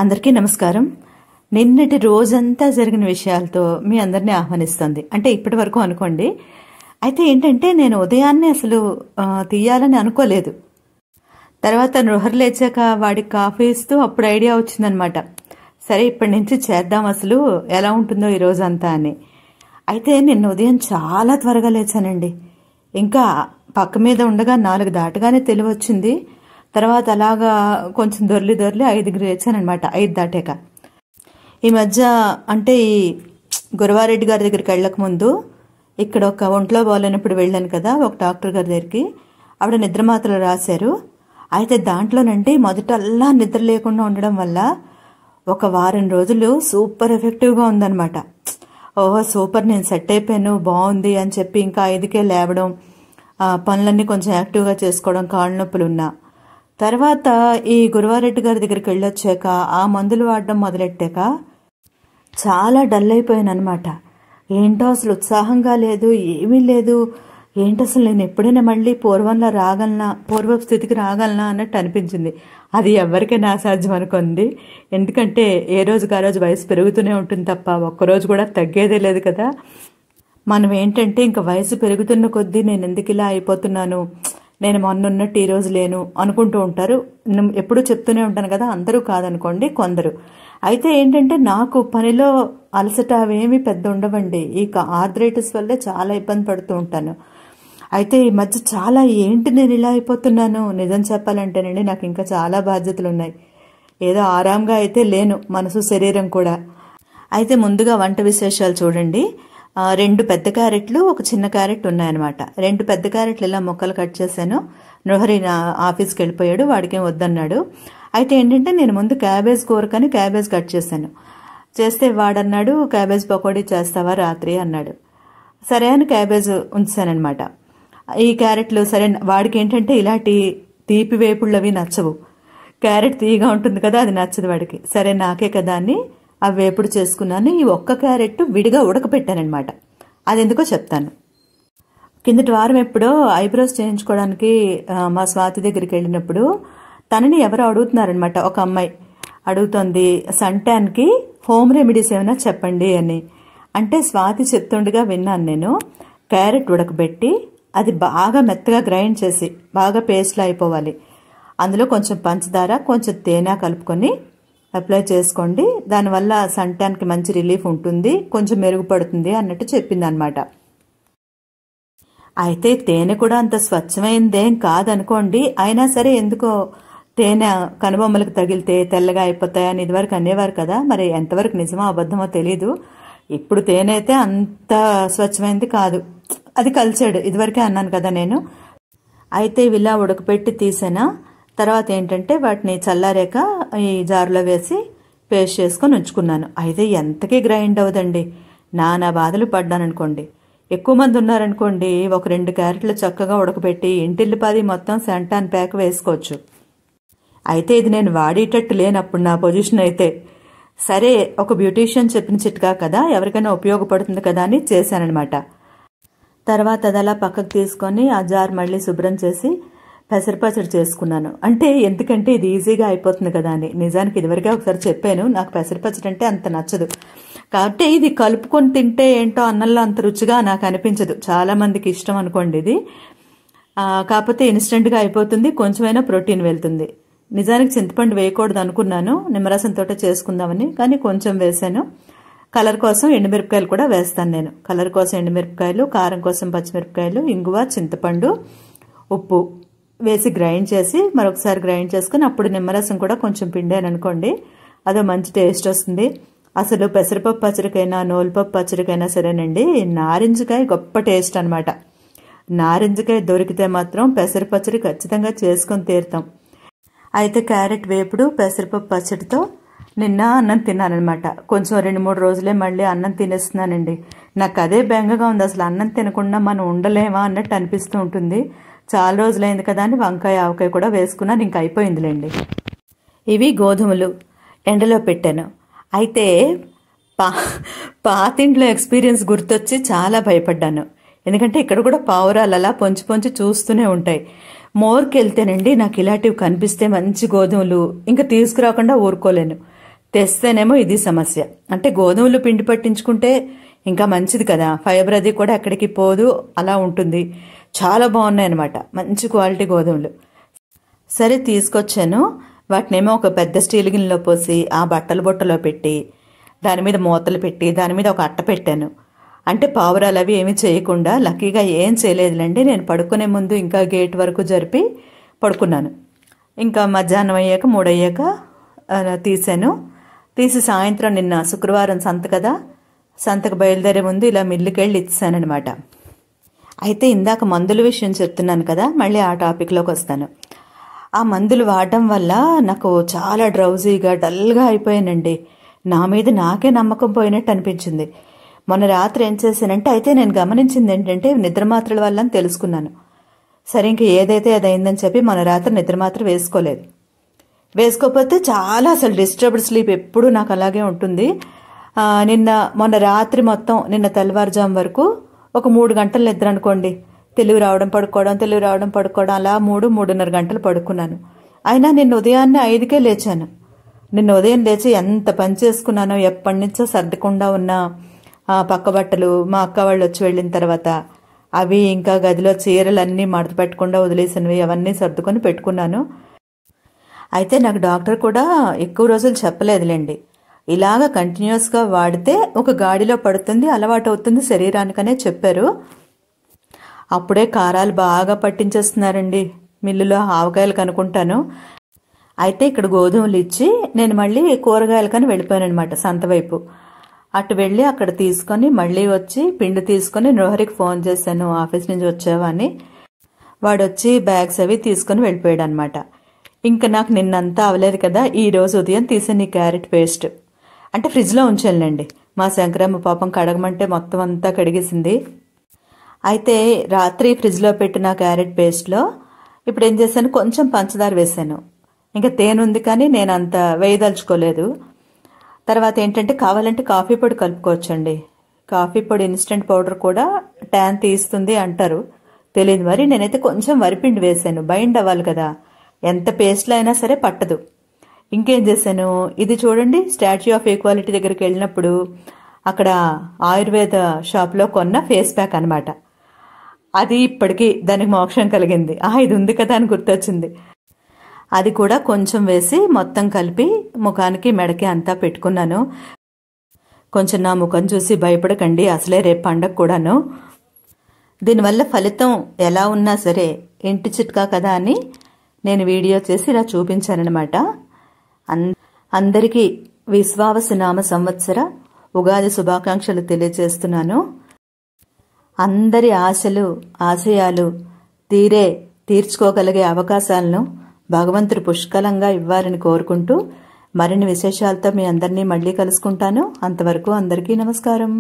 అందరికీ నమస్కారం. నిన్నటి రోజంతా జరిగిన విషయాలతో మీ అందరినీ ఆహ్వానిస్తుంది. అంటే ఇప్పటి వరకు అనుకోండి. అయితే ఏంటంటే నేను ఉదయాన్నే అసలు తీయాలని అనుకోలేదు. తర్వాత నృహర్ లేచాక వాడికి కాఫీ ఇస్తూ అప్పుడు ఐడియా వచ్చిందనమాట. సరే ఇప్పటి నుంచి చేద్దాం అసలు ఎలా ఉంటుందో ఈ రోజంతా అని. అయితే నిన్న ఉదయం చాలా త్వరగా లేచానండి. ఇంకా పక్క మీద ఉండగా 4 దాటగానే తెలివచ్చింది. తర్వాత అలాగా కొంచెం దొర్లి 5కి లేచానమాట, 5 దాటాక. ఈ మధ్య అంటే ఈ గురవారెడ్డి గారి దగ్గరికి వెళ్ళక ముందు ఇక్కడ ఒక ఒంట్లో బాగాలేనప్పుడు వెళ్ళాను కదా ఒక డాక్టర్ గారి దగ్గరికి. ఆవిడ నిద్ర మాత్రలు రాశారు. అయితే దాంట్లోనండి మొదటల్లా నిద్ర లేకుండా ఉండడం వల్ల ఒక వారం రోజులు సూపర్ ఎఫెక్టివ్గా ఉందన్నమాట. ఓహో సూపర్, నేను సెట్ అయిపోయాను, బాగుంది అని చెప్పి ఇంకా 5కే లేవడం, పనులన్నీ కొంచెం యాక్టివ్గా చేసుకోవడం, కాళ్ళ నొప్పులు ఉన్నా. తర్వాత ఈ గురవారెడ్డి గారి దగ్గరికి వెళ్ళొచ్చాక ఆ మందులు వాడడం మొదలెట్టాక చాలా డల్ అయిపోయాను అనమాట. ఏంటో అసలు ఉత్సాహంగా లేదు, ఏమీ లేదు. ఏంటి అసలు నేను ఎప్పుడైనా మళ్ళీ పూర్వ స్థితికి రాగలనా అన్నట్టు అనిపించింది. అది ఎవరికైనా అసాధ్యం అనుకుంది. ఎందుకంటే ఏ రోజుకి ఆ రోజు వయసు పెరుగుతూనే ఉంటుంది తప్ప ఒక్కరోజు కూడా తగ్గేదే లేదు కదా. మనం ఏంటంటే ఇంకా వయసు పెరుగుతున్న కొద్దీ నేను ఎందుకు ఇలా అయిపోతున్నాను, నేను మొన్నున్నట్టు ఈ రోజు లేను అనుకుంటూ ఉంటారు. ఎప్పుడూ చెప్తూనే ఉంటాను కదా, అందరూ కాదనుకోండి, కొందరు. అయితే ఏంటంటే నాకు పనిలో అలసట అవేమి పెద్ద ఉండవండి. ఈ ఆర్థరైటిస్ వల్లే చాలా ఇబ్బంది పడుతూ ఉంటాను. అయితే ఈ మధ్య చాలా ఏంటి నేను ఇలా అయిపోతున్నాను. నిజం చెప్పాలంటేనండి నాకు ఇంకా చాలా బాధ్యతలు ఉన్నాయి. ఏదో ఆరాంగా అయితే లేను, మనసు శరీరం కూడా. అయితే ముందుగా వంట విశేషాలు చూడండి. 2 పెద్ద క్యారెట్లు, ఒక చిన్న క్యారెట్ ఉన్నాయన్నమాట. 2 పెద్ద క్యారెట్లు ఇలా ముక్కలు కట్ చేశాను. నృహరి ఆఫీస్కి వెళ్ళిపోయాడు, వాడికేం వద్దన్నాడు. అయితే ఏంటంటే నేను ముందు క్యాబేజ్ కూరకని క్యాబేజ్ కట్ చేశాను. చేస్తే వాడన్నాడు క్యాబేజ్ పకోడీ చేస్తావా రాత్రి అన్నాడు. సరే అని క్యాబేజ్ ఉంచానమాట. ఈ క్యారెట్లు సరే, వాడికి ఏంటంటే ఇలాంటి తీపి వేపుళ్ళు అవి నచ్చవు. క్యారెట్ తీయగా ఉంటుంది కదా, అది నచ్చదు వాడికి. సరే నాకే కదా అని ఆ వేపుడు చేసుకున్నాను. ఈ ఒక్క క్యారెట్ విడిగా ఉడకపెట్టానమాట. అది ఎందుకో చెప్తాను. కిందటి వారం ఎప్పుడో ఐబ్రోస్ చేయించుకోవడానికి మా స్వాతి దగ్గరికి వెళ్ళినప్పుడు తనని ఎవరో అడుగుతున్నారనమాట. ఒక అమ్మాయి అడుగుతోంది, సన్ ట్యాన్కి హోమ్ రెమెడీస్ ఏమైనా చెప్పండి అని. అంటే స్వాతి చెప్తుండగా విన్నాను నేను. క్యారెట్ ఉడకబెట్టి అది బాగా మెత్తగా గ్రైండ్ చేసి బాగా పేస్ట్లా అయిపోవాలి. అందులో కొంచెం పంచదార, కొంచెం తేనె కలుపుకొని అప్లై చేసుకోండి. దానివల్ల సన్ ట్యాన్కి మంచి రిలీఫ్ ఉంటుంది, కొంచెం మెరుగుపడుతుంది అన్నట్టు చెప్పింది అనమాట. అయితే తేనె కూడా అంత స్వచ్ఛమైందేం కాదనుకోండి. అయినా సరే ఎందుకో తేనె కనుబొమ్మలకు తగిలితే తెల్లగా అయిపోతాయని ఇదివరకు అనేవారు కదా. మరి ఎంతవరకు నిజమో అబద్ధమో తెలీదు. ఇప్పుడు తేనె అయితే అంత స్వచ్ఛమైంది కాదు, అది కలిసాడు. ఇదివరకే అన్నాను కదా నేను. అయితే ఇలా ఉడకపెట్టి తీసానా. తర్వాత ఏంటంటే వాటిని చల్లారాక ఈ జారులో వేసి పేస్ట్ చేసుకొని ఉంచుకున్నాను. అయితే ఎంతకీ గ్రైండ్ అవ్వదండి. నానా బాధలు పడ్డాను అనుకోండి. ఎక్కువ మంది ఉన్నారనుకోండి, ఒక 2 క్యారెట్లు చక్కగా ఉడకబెట్టి ఇంటిల్లిపాది మొత్తం సెంటాన్ ప్యాక్ వేసుకోవచ్చు. అయితే ఇది నేను వాడేటట్టు లేనప్పుడు నా పొజిషన్ అయితే. సరే ఒక బ్యూటీషియన్ చెప్పిన చిట్కా కదా, ఎవరికైనా ఉపయోగపడుతుంది కదా అని చేశానమాట. తర్వాత అది అలా పక్కకు తీసుకొని ఆ జార్ మళ్ళీ శుభ్రం చేసి పెసరపచ్చడి చేసుకున్నాను. అంటే ఎందుకంటే ఇది ఈజీగా అయిపోతుంది కదా అని. నిజానికి ఇదివరకే ఒకసారి చెప్పాను, నాకు పెసరపచ్చడి అంటే అంత నచ్చదు. కాబట్టి ఇది కలుపుకొని తింటే ఏంటో అన్నంలో అంత రుచిగా నాకు అనిపించదు. చాలా మందికి ఇష్టం అనుకోండి ఇది. కాకపోతే ఇన్స్టెంట్గా అయిపోతుంది, కొంచెమైనా ప్రోటీన్ వెళ్తుంది. నిజానికి చింతపండు వేయకూడదు అనుకున్నాను, నిమ్మరసంతో చేసుకుందామని, కానీ కొంచెం వేసాను. కలర్ కోసం ఎండుమిరపకాయలు కూడా వేస్తాను నేను. కలర్ కోసం ఎండుమిరపకాయలు, కారం కోసం పచ్చిమిరపకాయలు, ఇంగువ, చింతపండు, ఉప్పు వేసి గ్రైండ్ చేసి మరొకసారి గ్రైండ్ చేసుకుని అప్పుడు నిమ్మరసం కూడా కొంచెం పిండాను అనుకోండి, అదో మంచి టేస్ట్ వస్తుంది. అసలు పెసరపప్పు పచ్చడికైనా నోలుపప్పు పచ్చడికైనా సరేనండి, నారింజకాయ గొప్ప టేస్ట్ అనమాట. నారింజకాయ దొరికితే మాత్రం పెసర పచ్చడి ఖచ్చితంగా చేసుకొని తీరుతాం. అయితే క్యారెట్ వేపుడు పెసరపప్పు పచ్చడితో నిన్న అన్నం తిన్నానమాట. కొంచెం 2-3 రోజులే మళ్ళీ అన్నం తినేస్తున్నానండి. నాకు అదే బెంగగా ఉంది, అసలు అన్నం తినకుండా మనం ఉండలేమా అన్నట్టు అనిపిస్తూ ఉంటుంది. చాలా రోజులైంది కదా అని వంకాయ ఆవకాయ కూడా వేసుకున్నాను, ఇంక అయిపోయిందిలేండి. ఇవి గోధుమలు ఎండలో పెట్టాను. అయితే పాతింట్లో ఎక్స్పీరియన్స్ గుర్తొచ్చి చాలా భయపడ్డాను. ఎందుకంటే ఇక్కడ కూడా పావురాలు అలా పొంచి చూస్తూనే ఉంటాయి. మోర్కి వెళ్తేనండి నాకు ఇలాంటివి కనిపిస్తే మంచి గోధుమలు ఇంకా తీసుకురాకుండా ఊరుకోలేను. తెస్తేనేమో ఇది సమస్య. అంటే గోధుమలు పిండి పట్టించుకుంటే ఇంకా మంచిది కదా, ఫైబర్ అది కూడా ఎక్కడికి పోదు, అలా ఉంటుంది. చాలా బాగున్నాయి అనమాట, మంచి క్వాలిటీ గోధుమలు. సరే తీసుకొచ్చాను. వాటినేమో ఒక పెద్ద స్టీల్ గిన్నెలో పోసి ఆ బట్టల బుట్టలో పెట్టి దాని మీద మూతలు పెట్టి దాని మీద ఒక అట్ట పెట్టాను. అంటే పావురాలు అవి ఏమీ చేయకుండా. లక్కీగా ఏం చేయలేదులేండి. నేను పడుకునే ముందు ఇంకా గేట్ వరకు జరిపి పడుకున్నాను. ఇంకా మధ్యాహ్నం అయ్యాక 3 అయ్యాక తీసాను. తీసి సాయంత్రం నిన్న శుక్రవారం సంత కదా, సంతకు బయలుదేరే ముందు ఇలా మిల్లుకి వెళ్ళి ఇచ్చానమాట. అయితే ఇందాక మందుల విషయం చెప్తున్నాను కదా, మళ్ళీ ఆ టాపిక్లోకి వస్తాను. ఆ మందులు వాడడం వల్ల నాకు చాలా డ్రౌజీగా డల్గా అయిపోయానండి. నా మీద నాకే నమ్మకం పోయినట్టు అనిపించింది. మొన్న రాత్రి ఏం చేశానంటే, అయితే నేను గమనించింది ఏంటంటే నిద్ర మాత్రల వల్ల అని తెలుసుకున్నాను. సరే ఇంక ఏదైతే అది అయిందని చెప్పి మొన్న రాత్రి నిద్ర మాత్రం వేసుకోలేదు. వేసుకోకపోతే చాలా అసలు డిస్టర్బ్డ్ స్లీప్ ఎప్పుడు నాకు అలాగే ఉంటుంది. మొన్న రాత్రి మొత్తం నిన్న తెల్లవారుజాము వరకు ఒక 3 గంటలు నిద్ర అనుకోండి. తెలివి రావడం పడుకోవడం అలా 3-3.5 గంటలు పడుకున్నాను. అయినా నిన్న ఉదయాన్నే 5కే లేచాను. నిన్న ఉదయం లేచి ఎంత పని చేసుకున్నానో. ఎప్పటి నుంచో సర్దకుండా ఉన్న పక్క బట్టలు మా అక్క వాళ్ళు వచ్చి వెళ్ళిన తర్వాత అవి, ఇంకా గదిలో చీరలన్నీ మడత పెట్టకుండా వదిలేసినవి అవన్నీ సర్దుకొని పెట్టుకున్నాను. అయితే నాకు డాక్టర్ కూడా ఎక్కువ రోజులు చెప్పలేదులేండి, ఇలాగ కంటిన్యూస్గా వాడితే ఒక గాడిలో పడుతుంది, అలవాటు అవుతుంది శరీరానికనే చెప్పారు. అప్పుడే కారాలు బాగా పట్టించేస్తున్నారండి మిల్లులో, ఆవకాయలు కనుకుంటాను. అయితే ఇక్కడ గోధుమలు ఇచ్చి నేను మళ్ళీ కూరగాయలకని వెళ్ళిపోయాను అనమాట సంత వైపు. అటు వెళ్ళి అక్కడ తీసుకొని మళ్ళీ వచ్చి పిండి తీసుకొని రోహరికి ఫోన్ చేశాను, ఆఫీస్ నుంచి వచ్చావా అని. వాడు వచ్చి బ్యాగ్స్ అవి తీసుకొని వెళ్ళిపోయాడు అనమాట. ఇంకా నాకు నిన్నంతా అవ్వలేదు కదా, ఈ రోజు ఉదయం తీసాను ఈ క్యారెట్ పేస్ట్. అంటే ఫ్రిడ్జ్లో ఉంచానులేండి. మా శంకరమ్మ పాపం కడగమంటే మొత్తం అంతా కడిగేసింది. అయితే రాత్రి ఫ్రిడ్జ్లో పెట్టిన క్యారెట్ పేస్ట్లో ఇప్పుడు ఏం చేశాను, కొంచెం పంచదార వేసాను. ఇంకా తేనె ఉంది కానీ నేను అంత వేయదలుచుకోలేదు. తర్వాత ఏంటంటే కావాలంటే కాఫీ పొడి కలుపుకోవచ్చండి. కాఫీ పొడి ఇన్స్టెంట్ పౌడర్ కూడా ట్యాన్ తీస్తుంది అంటారు, తెలియదు మరి. నేనైతే కొంచెం వరిపిండి వేసాను, బైండ్ అవ్వాలి కదా, ఎంత పేస్ట్లో అయినా సరే పట్టదు. ఇంకేం చేశాను, ఇది చూడండి, స్టాచ్యూ ఆఫ్ ఈక్వాలిటీ దగ్గరికి వెళ్ళినప్పుడు అక్కడ ఆయుర్వేద షాప్లో కొన్న ఫేస్ ప్యాక్ అనమాట. అది ఇప్పటికీ దానికి మోక్షం కలిగింది. ఇది ఉంది కదా అని గుర్తొచ్చింది. అది కూడా కొంచెం వేసి మొత్తం కలిపి ముఖానికి మెడకి అంతా పెట్టుకున్నాను. కొంచెం నా ముఖం చూసి భయపడకండి, అసలే రేపు పండగ కూడాను. దీనివల్ల ఫలితం ఎలా ఉన్నా సరే ఇంటి చిట్కా కదా అని నేను వీడియో చేసి ఇలా చూపించానమాట. అందరికీ విశ్వావసునామ సంవత్సర ఉగాది శుభాకాంక్షలు తెలియజేస్తున్నాను. అందరి ఆశలు ఆశయాలు తీర్చుకోగలిగే అవకాశాలను భగవంతుడు పుష్కలంగా ఇవ్వాలని కోరుకుంటూ మరిన్ని విశేషాలతో మీ అందరినీ మళ్ళీ కలుసుకుంటాను. అంతవరకు అందరికీ నమస్కారం.